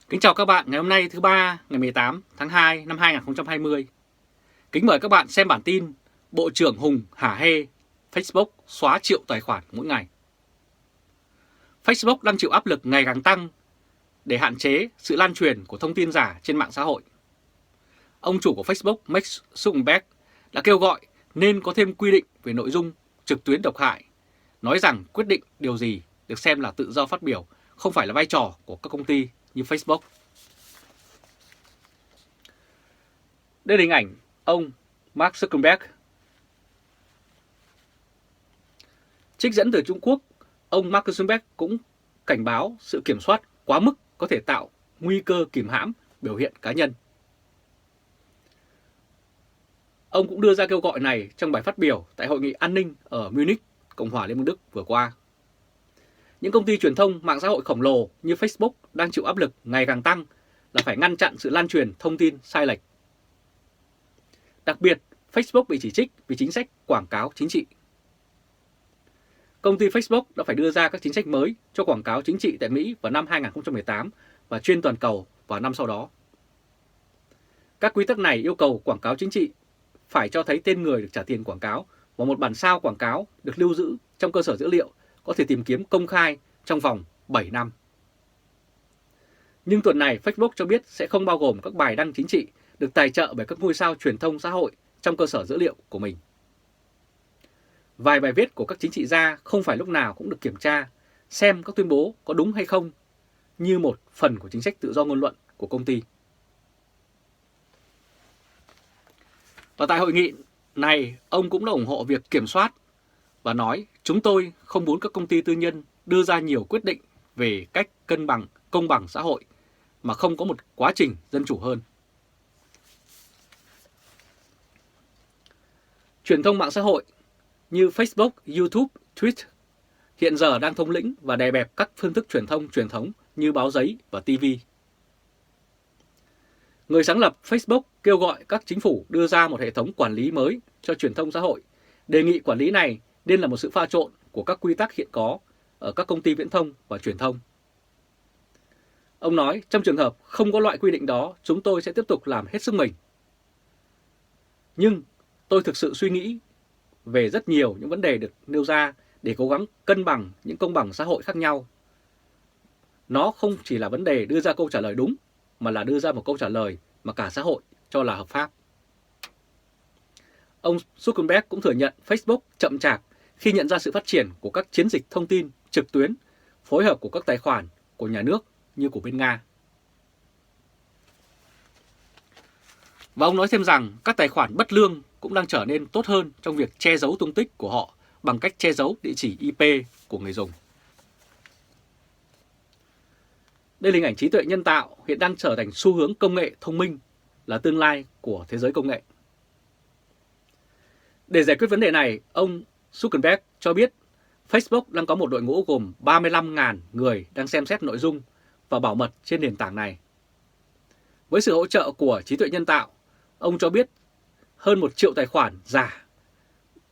Kính chào các bạn ngày hôm nay thứ ba ngày 18 tháng 2 năm 2020. Kính mời các bạn xem bản tin Bộ trưởng Hùng hả hê Facebook xóa triệu tài khoản mỗi ngày. Facebook đang chịu áp lực ngày càng tăng để hạn chế sự lan truyền của thông tin giả trên mạng xã hội. Ông chủ của Facebook Mark Zuckerberg đã kêu gọi nên có thêm quy định về nội dung trực tuyến độc hại, nói rằng quyết định điều gì được xem là tự do phát biểu không phải là vai trò của các công ty như Facebook. Đây là hình ảnh ông Mark Zuckerberg. Trích dẫn từ Trung Quốc, ông Mark Zuckerberg cũng cảnh báo sự kiểm soát quá mức có thể tạo nguy cơ kìm hãm biểu hiện cá nhân. Ông cũng đưa ra kêu gọi này trong bài phát biểu tại Hội nghị an ninh ở Munich, Cộng hòa Liên bang Đức vừa qua. Những công ty truyền thông mạng xã hội khổng lồ như Facebook đang chịu áp lực ngày càng tăng là phải ngăn chặn sự lan truyền thông tin sai lệch. Đặc biệt, Facebook bị chỉ trích vì chính sách quảng cáo chính trị. Công ty Facebook đã phải đưa ra các chính sách mới cho quảng cáo chính trị tại Mỹ vào năm 2018 và trên toàn cầu vào năm sau đó. Các quy tắc này yêu cầu quảng cáo chính trị phải cho thấy tên người được trả tiền quảng cáo và một bản sao quảng cáo được lưu giữ trong cơ sở dữ liệu có thể tìm kiếm công khai trong vòng 7 năm. Nhưng tuần này Facebook cho biết sẽ không bao gồm các bài đăng chính trị được tài trợ bởi các ngôi sao truyền thông xã hội trong cơ sở dữ liệu của mình. Vài bài viết của các chính trị gia không phải lúc nào cũng được kiểm tra xem các tuyên bố có đúng hay không như một phần của chính sách tự do ngôn luận của công ty. Và tại hội nghị này, ông cũng đã ủng hộ việc kiểm soát và nói chúng tôi không muốn các công ty tư nhân đưa ra nhiều quyết định về cách cân bằng công bằng xã hội mà không có một quá trình dân chủ hơn. Truyền thông mạng xã hội như Facebook, YouTube, Twitter hiện giờ đang thống lĩnh và đè bẹp các phương thức truyền thống như báo giấy và TV. Người sáng lập Facebook kêu gọi các chính phủ đưa ra một hệ thống quản lý mới cho truyền thông xã hội, đề nghị quản lý này nên là một sự pha trộn của các quy tắc hiện có ở các công ty viễn thông và truyền thông. Ông nói trong trường hợp không có loại quy định đó, chúng tôi sẽ tiếp tục làm hết sức mình. Nhưng tôi thực sự suy nghĩ về rất nhiều những vấn đề được nêu ra để cố gắng cân bằng những công bằng xã hội khác nhau. Nó không chỉ là vấn đề đưa ra câu trả lời đúng, mà là đưa ra một câu trả lời mà cả xã hội cho là hợp pháp. Ông Zuckerberg cũng thừa nhận Facebook chậm chạp khi nhận ra sự phát triển của các chiến dịch thông tin trực tuyến, phối hợp của các tài khoản của nhà nước như của bên Nga. Và ông nói thêm rằng các tài khoản bất lương cũng đang trở nên tốt hơn trong việc che giấu tung tích của họ bằng cách che giấu địa chỉ IP của người dùng. Đây là hình ảnh trí tuệ nhân tạo hiện đang trở thành xu hướng công nghệ thông minh, là tương lai của thế giới công nghệ. Để giải quyết vấn đề này, ông Zuckerberg cho biết Facebook đang có một đội ngũ gồm 35.000 người đang xem xét nội dung và bảo mật trên nền tảng này. Với sự hỗ trợ của trí tuệ nhân tạo, ông cho biết hơn 1 triệu tài khoản giả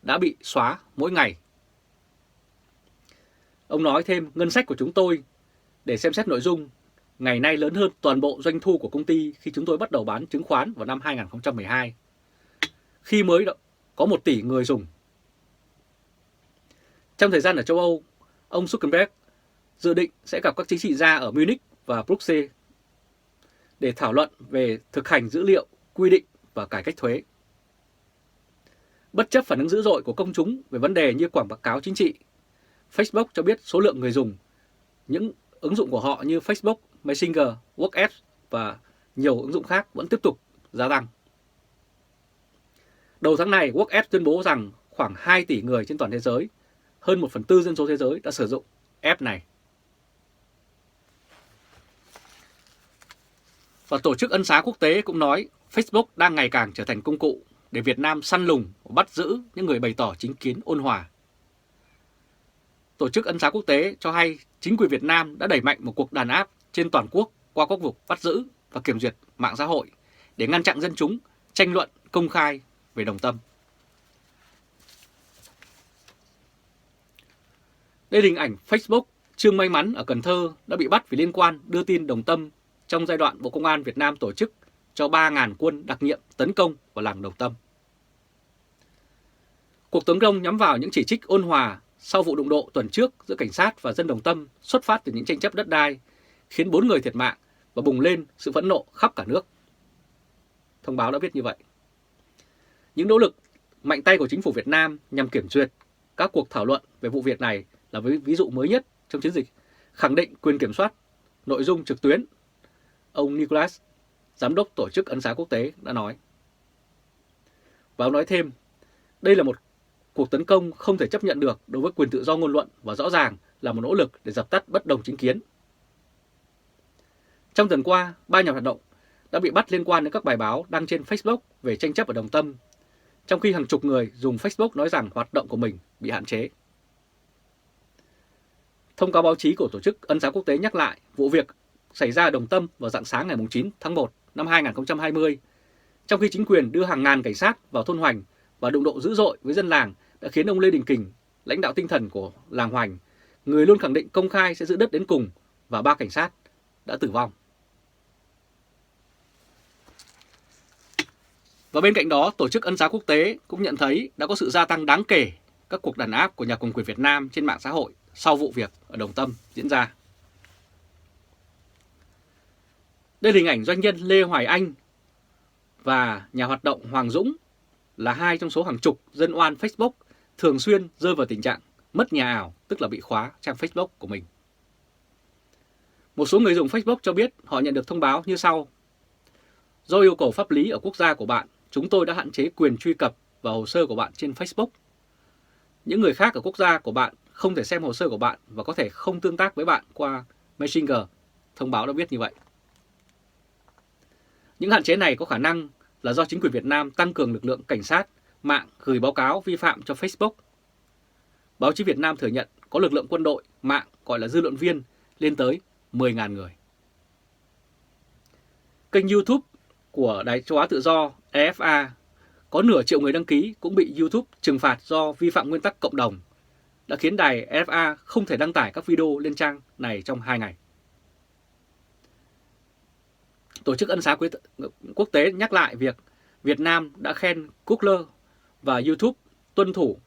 đã bị xóa mỗi ngày. Ông nói thêm ngân sách của chúng tôi để xem xét nội dung ngày nay lớn hơn toàn bộ doanh thu của công ty khi chúng tôi bắt đầu bán chứng khoán vào năm 2012, khi mới có 1 tỷ người dùng. Trong thời gian ở châu Âu, ông Zuckerberg dự định sẽ gặp các chính trị gia ở Munich và Bruxelles để thảo luận về thực hành dữ liệu, quy định và cải cách thuế. Bất chấp phản ứng dữ dội của công chúng về vấn đề như quảng cáo chính trị, Facebook cho biết số lượng người dùng những ứng dụng của họ như Facebook, Messenger, WhatsApp và nhiều ứng dụng khác vẫn tiếp tục gia tăng. Đầu tháng này, WhatsApp tuyên bố rằng khoảng 2 tỷ người trên toàn thế giới, hơn 1/4 dân số thế giới đã sử dụng app này. Và Tổ chức Ân xá Quốc tế cũng nói Facebook đang ngày càng trở thành công cụ để Việt Nam săn lùng và bắt giữ những người bày tỏ chính kiến ôn hòa. Tổ chức Ân xá Quốc tế cho hay chính quyền Việt Nam đã đẩy mạnh một cuộc đàn áp trên toàn quốc qua các cuộc bắt giữ và kiểm duyệt mạng xã hội để ngăn chặn dân chúng tranh luận công khai về đồng tâm. Đây là hình ảnh Facebook Trương May Mắn ở Cần Thơ đã bị bắt vì liên quan đưa tin đồng tâm trong giai đoạn Bộ Công an Việt Nam tổ chức cho 3.000 quân đặc nhiệm tấn công vào làng Đồng Tâm. Cuộc tấn công nhắm vào những chỉ trích ôn hòa sau vụ đụng độ tuần trước giữa cảnh sát và dân Đồng Tâm xuất phát từ những tranh chấp đất đai, khiến 4 người thiệt mạng và bùng lên sự phẫn nộ khắp cả nước. Thông báo đã viết như vậy. Những nỗ lực mạnh tay của chính phủ Việt Nam nhằm kiểm duyệt các cuộc thảo luận về vụ việc này là ví dụ mới nhất trong chiến dịch khẳng định quyền kiểm soát nội dung trực tuyến. Ông Nicholas, Giám đốc Tổ chức Ân xá Quốc tế đã nói. Và ông nói thêm, đây là một cuộc tấn công không thể chấp nhận được đối với quyền tự do ngôn luận và rõ ràng là một nỗ lực để dập tắt bất đồng chính kiến. Trong tuần qua, 3 nhà hoạt động đã bị bắt liên quan đến các bài báo đăng trên Facebook về tranh chấp ở Đồng Tâm, trong khi hàng chục người dùng Facebook nói rằng hoạt động của mình bị hạn chế. Thông cáo báo chí của Tổ chức Ân xá Quốc tế nhắc lại vụ việc xảy ra ở Đồng Tâm vào rạng sáng ngày 9 tháng 1 năm 2020, trong khi chính quyền đưa hàng ngàn cảnh sát vào thôn Hoành và đụng độ dữ dội với dân làng đã khiến ông Lê Đình Kình, lãnh đạo tinh thần của làng Hoành, người luôn khẳng định công khai sẽ giữ đất đến cùng, và 3 cảnh sát đã tử vong. Và bên cạnh đó, Tổ chức Ân xá Quốc tế cũng nhận thấy đã có sự gia tăng đáng kể các cuộc đàn áp của nhà cầm quyền Việt Nam trên mạng xã hội sau vụ việc ở Đồng Tâm diễn ra. Đây là hình ảnh doanh nhân Lê Hoài Anh và nhà hoạt động Hoàng Dũng, là 2 trong số hàng chục dân oan Facebook thường xuyên rơi vào tình trạng mất nhà ảo, tức là bị khóa trang Facebook của mình. Một số người dùng Facebook cho biết họ nhận được thông báo như sau. Do yêu cầu pháp lý ở quốc gia của bạn, chúng tôi đã hạn chế quyền truy cập vào hồ sơ của bạn trên Facebook. Những người khác ở quốc gia của bạn không thể xem hồ sơ của bạn và có thể không tương tác với bạn qua Messenger, thông báo đã viết như vậy. Những hạn chế này có khả năng là do chính quyền Việt Nam tăng cường lực lượng cảnh sát mạng gửi báo cáo vi phạm cho Facebook. Báo chí Việt Nam thừa nhận có lực lượng quân đội mạng gọi là dư luận viên lên tới 10.000 người. Kênh YouTube của Đài Châu Á Tự Do EFA có nửa triệu người đăng ký cũng bị YouTube trừng phạt do vi phạm nguyên tắc cộng đồng, đã khiến đài EFA không thể đăng tải các video lên trang này trong 2 ngày. Tổ chức Ân xá Quốc tế nhắc lại việc Việt Nam đã khen Google và YouTube tuân thủ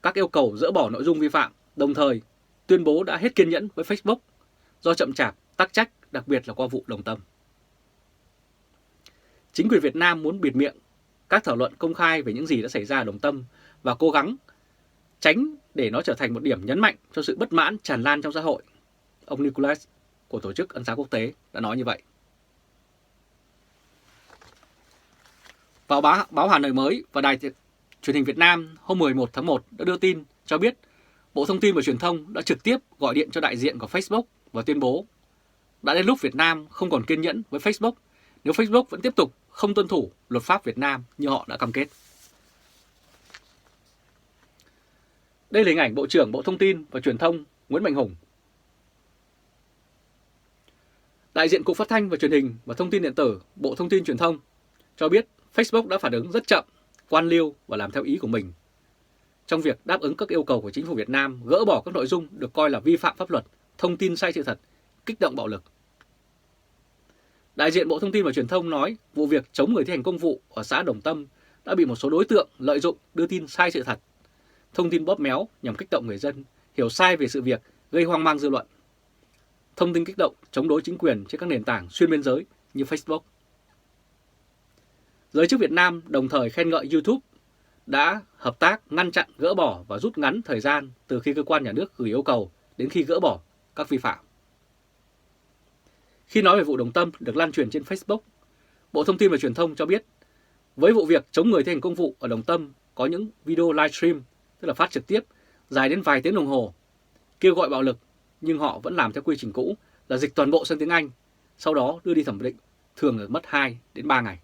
các yêu cầu dỡ bỏ nội dung vi phạm, đồng thời tuyên bố đã hết kiên nhẫn với Facebook do chậm chạp tắc trách, đặc biệt là qua vụ Đồng Tâm. Chính quyền Việt Nam muốn bịt miệng các thảo luận công khai về những gì đã xảy ra ở Đồng Tâm và cố gắng tránh để nó trở thành một điểm nhấn mạnh cho sự bất mãn tràn lan trong xã hội. Ông Nicholas của Tổ chức Ân xá Quốc tế đã nói như vậy. Vào báo Hà Nội Mới và Đài Truyền hình Việt Nam hôm 11 tháng 1 đã đưa tin cho biết Bộ Thông tin và Truyền thông đã trực tiếp gọi điện cho đại diện của Facebook và tuyên bố đã đến lúc Việt Nam không còn kiên nhẫn với Facebook nếu Facebook vẫn tiếp tục không tuân thủ luật pháp Việt Nam như họ đã cam kết. Đây là hình ảnh Bộ trưởng Bộ Thông tin và Truyền thông Nguyễn Mạnh Hùng. Đại diện Cục Phát thanh và Truyền hình và Thông tin điện tử Bộ Thông tin Truyền thông cho biết Facebook đã phản ứng rất chậm, quan liêu và làm theo ý của mình trong việc đáp ứng các yêu cầu của chính phủ Việt Nam gỡ bỏ các nội dung được coi là vi phạm pháp luật, thông tin sai sự thật, kích động bạo lực. Đại diện Bộ Thông tin và Truyền thông nói vụ việc chống người thi hành công vụ ở xã Đồng Tâm đã bị một số đối tượng lợi dụng đưa tin sai sự thật, thông tin bóp méo nhằm kích động người dân hiểu sai về sự việc, gây hoang mang dư luận, thông tin kích động chống đối chính quyền trên các nền tảng xuyên biên giới như Facebook. Giới chức Việt Nam đồng thời khen ngợi YouTube đã hợp tác ngăn chặn, gỡ bỏ và rút ngắn thời gian từ khi cơ quan nhà nước gửi yêu cầu đến khi gỡ bỏ các vi phạm. Khi nói về vụ Đồng Tâm được lan truyền trên Facebook, Bộ Thông tin và Truyền thông cho biết với vụ việc chống người thi hành công vụ ở Đồng Tâm có những video livestream, tức là phát trực tiếp, dài đến vài tiếng đồng hồ, kêu gọi bạo lực, nhưng họ vẫn làm theo quy trình cũ là dịch toàn bộ sang tiếng Anh, sau đó đưa đi thẩm định, thường là mất 2 đến 3 ngày.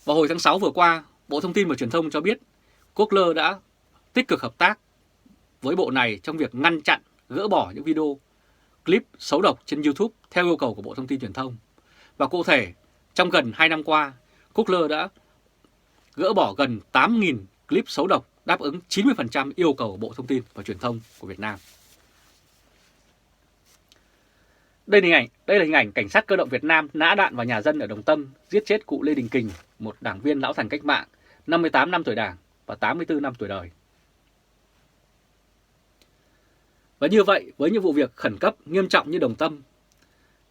Vào hồi tháng 6 vừa qua, Bộ Thông tin và Truyền thông cho biết Google đã tích cực hợp tác với bộ này trong việc ngăn chặn, gỡ bỏ những video, clip xấu độc trên YouTube theo yêu cầu của Bộ Thông tin Truyền thông. Và cụ thể, trong gần 2 năm qua, Google đã gỡ bỏ gần 8.000 clip xấu độc đáp ứng 90% yêu cầu của Bộ Thông tin và Truyền thông của Việt Nam. Đây là hình ảnh cảnh sát cơ động Việt Nam nã đạn vào nhà dân ở Đồng Tâm, giết chết cụ Lê Đình Kình, một đảng viên lão thành cách mạng, 58 năm tuổi Đảng và 84 năm tuổi đời. Và như vậy, với những vụ việc khẩn cấp nghiêm trọng như Đồng Tâm,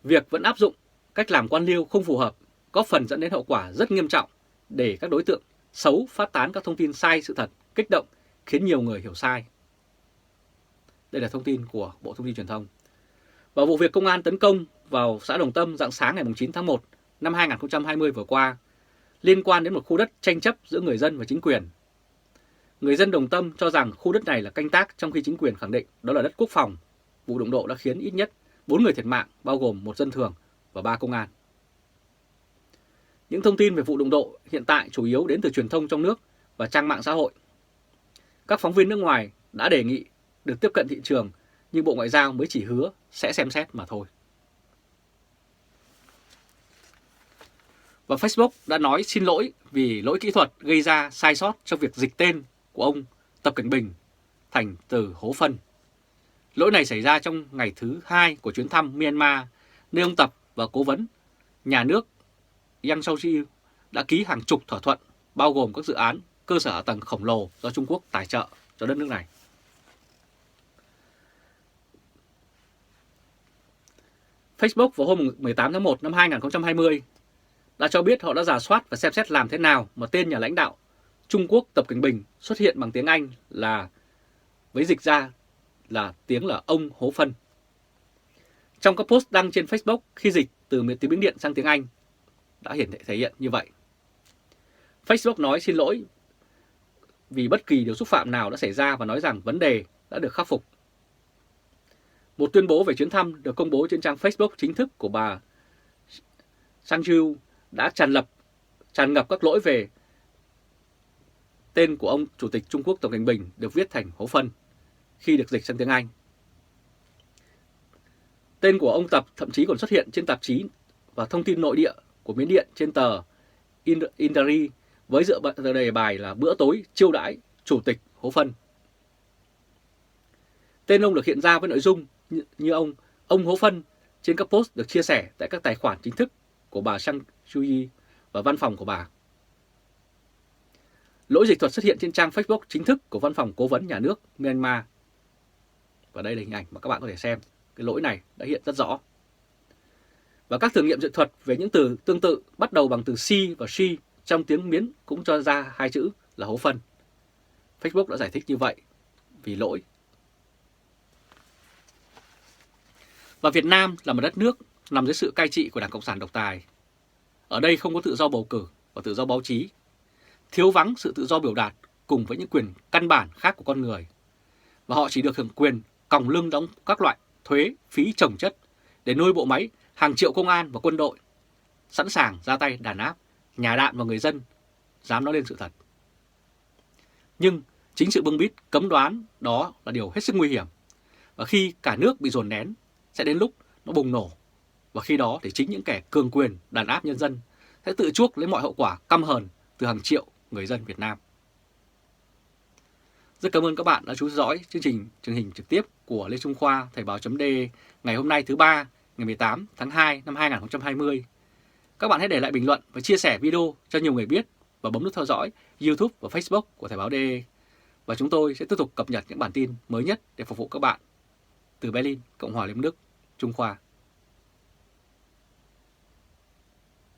việc vẫn áp dụng cách làm quan liêu không phù hợp, góp phần dẫn đến hậu quả rất nghiêm trọng để các đối tượng xấu phát tán các thông tin sai sự thật, kích động, khiến nhiều người hiểu sai. Đây là thông tin của Bộ Thông tin Truyền thông. Và vụ việc công an tấn công vào xã Đồng Tâm rạng sáng ngày 9 tháng 1 năm 2020 vừa qua liên quan đến một khu đất tranh chấp giữa người dân và chính quyền. Người dân Đồng Tâm cho rằng khu đất này là canh tác, trong khi chính quyền khẳng định đó là đất quốc phòng. Vụ đụng độ đã khiến ít nhất 4 người thiệt mạng, bao gồm một dân thường và 3 công an. Những thông tin về vụ đụng độ hiện tại chủ yếu đến từ truyền thông trong nước và trang mạng xã hội. Các phóng viên nước ngoài đã đề nghị được tiếp cận thị trường, nhưng Bộ Ngoại giao mới chỉ hứa sẽ xem xét mà thôi. Và Facebook đã nói xin lỗi vì lỗi kỹ thuật gây ra sai sót trong việc dịch tên của ông Tập Cảnh Bình thành từ Hố Phân. Lỗi này xảy ra trong ngày thứ 2 của chuyến thăm Myanmar, nơi ông Tập và cố vấn nhà nước Yang Shaoji đã ký hàng chục thỏa thuận, bao gồm các dự án cơ sở hạ tầng khổng lồ do Trung Quốc tài trợ cho đất nước này. Facebook vào hôm 18 tháng 1 năm 2020 đã cho biết họ đã rà soát và xem xét làm thế nào mà tên nhà lãnh đạo Trung Quốc Tập Cảnh Bình xuất hiện bằng tiếng Anh là với dịch ra là tiếng là ông Hố Phân. Trong các post đăng trên Facebook khi dịch từ tiếng Miến Điện sang tiếng Anh đã thể hiện như vậy. Facebook nói xin lỗi vì bất kỳ điều xúc phạm nào đã xảy ra và nói rằng vấn đề đã được khắc phục. Một tuyên bố về chuyến thăm được công bố trên trang Facebook chính thức của bà Sang Ju đã tràn ngập các lỗi về tên của ông Chủ tịch Trung Quốc Tập Cảnh Bình được viết thành Hố Phân khi được dịch sang tiếng Anh. Tên của ông Tập thậm chí còn xuất hiện trên tạp chí và thông tin nội địa của Miến Điện trên tờ Indari với tựa đề bài là bữa tối chiêu đãi Chủ tịch Hố Phân. Tên ông được hiện ra với nội dung như ông Hố Phân trên các post được chia sẻ tại các tài khoản chính thức của bà Sang Suu và văn phòng của bà. Lỗi dịch thuật xuất hiện trên trang Facebook chính thức của văn phòng cố vấn nhà nước Myanmar. Và đây là hình ảnh mà các bạn có thể xem. Cái lỗi này đã hiện rất rõ. Và các thử nghiệm dịch thuật về những từ tương tự bắt đầu bằng từ si và she trong tiếng Miến cũng cho ra hai chữ là Hố Phân. Facebook đã giải thích như vậy vì lỗi. Và Việt Nam là một đất nước nằm dưới sự cai trị của Đảng Cộng sản độc tài. Ở đây không có tự do bầu cử và tự do báo chí, thiếu vắng sự tự do biểu đạt cùng với những quyền căn bản khác của con người. Và họ chỉ được hưởng quyền còng lưng đóng các loại thuế, phí chồng chất để nuôi bộ máy hàng triệu công an và quân đội, sẵn sàng ra tay đàn áp, nhả đạn vào người dân, dám nói lên sự thật. Nhưng chính sự bưng bít cấm đoán đó là điều hết sức nguy hiểm. Và khi cả nước bị dồn nén, sẽ đến lúc nó bùng nổ. Và khi đó thì chính những kẻ cường quyền đàn áp nhân dân sẽ tự chuốc lấy mọi hậu quả căm hờn từ hàng triệu người dân Việt Nam. Rất cảm ơn các bạn đã chú ý dõi chương trình truyền hình trực tiếp của Lê Trung Khoa Thời báo.de ngày hôm nay thứ Ba, ngày 18 tháng 2 năm 2020. Các bạn hãy để lại bình luận và chia sẻ video cho nhiều người biết và bấm nút theo dõi YouTube và Facebook của Thời báo.de. Và chúng tôi sẽ tiếp tục cập nhật những bản tin mới nhất để phục vụ các bạn. Từ Berlin, Cộng hòa Liên bang Đức, Trung Khoa.